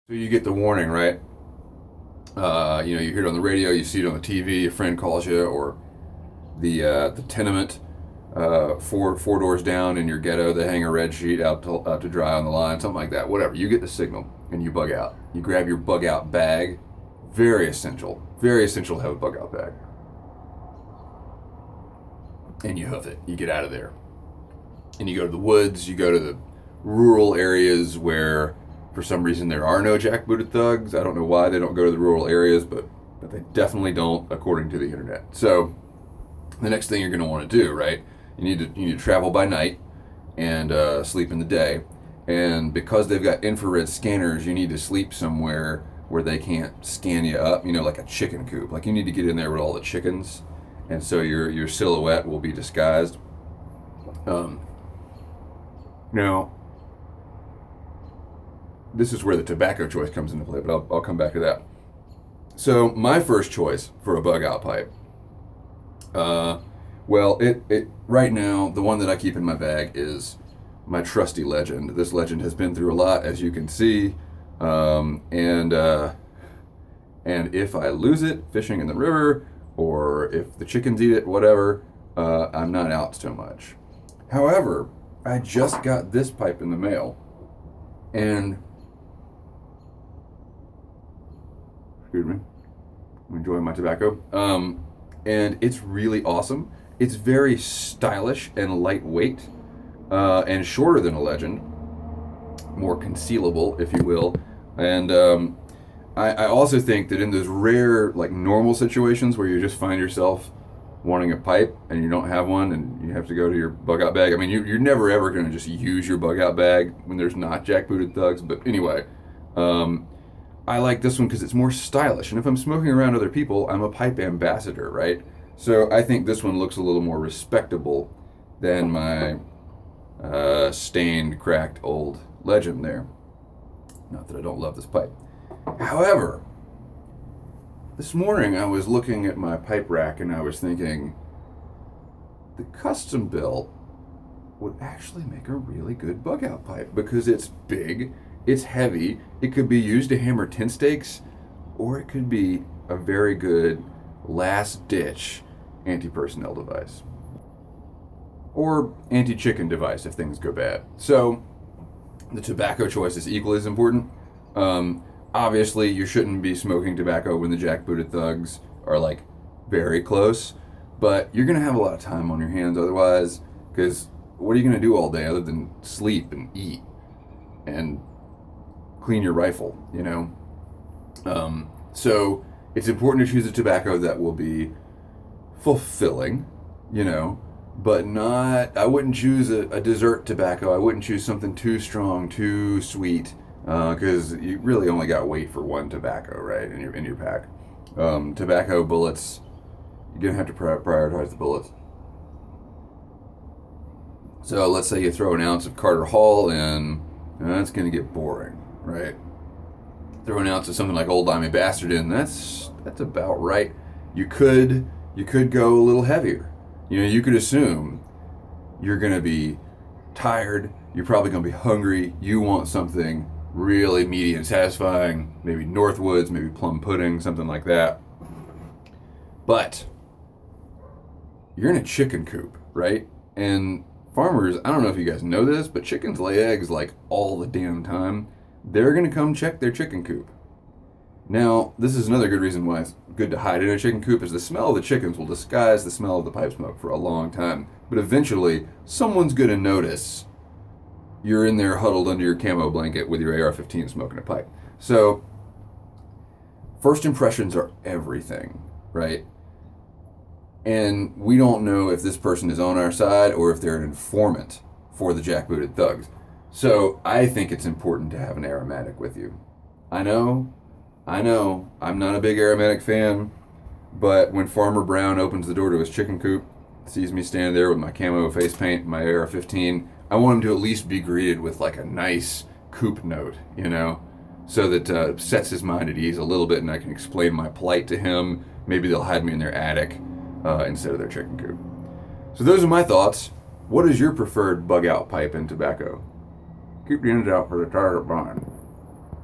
So you get the warning, right? You hear it on the radio, you see it on the TV, a friend calls you, or the tenement four doors down in your ghetto, they hang a red sheet out to dry on the line, something like that. Whatever. You get the signal and you bug out. You grab your bug out bag. Very essential to have a bug out bag. And you hoof it. You get out of there. And you go to the woods. You go to the rural areas where, for some reason, there are no jackbooted thugs. I don't know why they don't go to the rural areas, but they definitely don't, according to the internet. So the next thing you're going to want to do, right? You need to travel by night and sleep in the day. And because they've got infrared scanners, you need to sleep somewhere where they can't scan you up. Like a chicken coop. Like you need to get in there with all the chickens, and so your silhouette will be disguised. Now, this is where the tobacco choice comes into play, but I'll come back to that. So my first choice for a bug out pipe, it right now the one that I keep in my bag is my trusty Legend. This Legend has been through a lot, as you can see, and if I lose it fishing in the river, or if the chickens eat it, whatever, I'm not out so much. However, I just got this pipe in the mail, and excuse me, I'm enjoying my tobacco. And it's really awesome. It's very stylish and lightweight, and shorter than a Legend, more concealable, if you will. And I also think that in those rare, like normal situations where you just find yourself wanting a pipe and you don't have one and you have to go to your bug out bag. I mean, you're never ever going to just use your bug out bag when there's not jackbooted thugs. But anyway, I like this one because it's more stylish. And if I'm smoking around other people, I'm a pipe ambassador, right? So I think this one looks a little more respectable than my stained, cracked old Legend there. Not that I don't love this pipe. However, this morning I was looking at my pipe rack and I was thinking the custom built would actually make a really good bug out pipe because it's big, it's heavy, it could be used to hammer tent stakes, or it could be a very good last ditch anti-personnel device. Or anti-chicken device if things go bad. So the tobacco choice is equally as important. Obviously, you shouldn't be smoking tobacco when the jackbooted thugs are like very close, but you're gonna have a lot of time on your hands otherwise. Because what are you gonna do all day other than sleep and eat and clean your rifle? So it's important to choose a tobacco that will be fulfilling, but not. I wouldn't choose a dessert tobacco. I wouldn't choose something too strong, too sweet. Because you really only got weight for one tobacco, right, in your pack. Tobacco bullets, you're gonna have to prioritize the bullets. So let's say you throw an ounce of Carter Hall in, that's gonna get boring, right? Throw an ounce of something like Old Dimey Bastard in, that's about right. You could go a little heavier. You could assume you're gonna be tired. You're probably gonna be hungry. You want something really meaty and satisfying, maybe Northwoods, maybe plum pudding, something like that. But you're in a chicken coop, right? And farmers, I don't know if you guys know this, but chickens lay eggs like all the damn time. They're gonna come check their chicken coop. Now, this is another good reason why it's good to hide in a chicken coop, is the smell of the chickens will disguise the smell of the pipe smoke for a long time. But eventually, someone's gonna notice you're in there huddled under your camo blanket with your AR-15 smoking a pipe. So, first impressions are everything, right? And we don't know if this person is on our side or if they're an informant for the jackbooted thugs. So, I think it's important to have an aromatic with you. I know, I'm not a big aromatic fan, but when Farmer Brown opens the door to his chicken coop, sees me stand there with my camo face paint, my AR-15, I want him to at least be greeted with like a nice coop note, so that sets his mind at ease a little bit and I can explain my plight to him. Maybe they'll hide me in their attic instead of their chicken coop. So those are my thoughts. What is your preferred bug out pipe and tobacco? Keep the ends out for the target blind.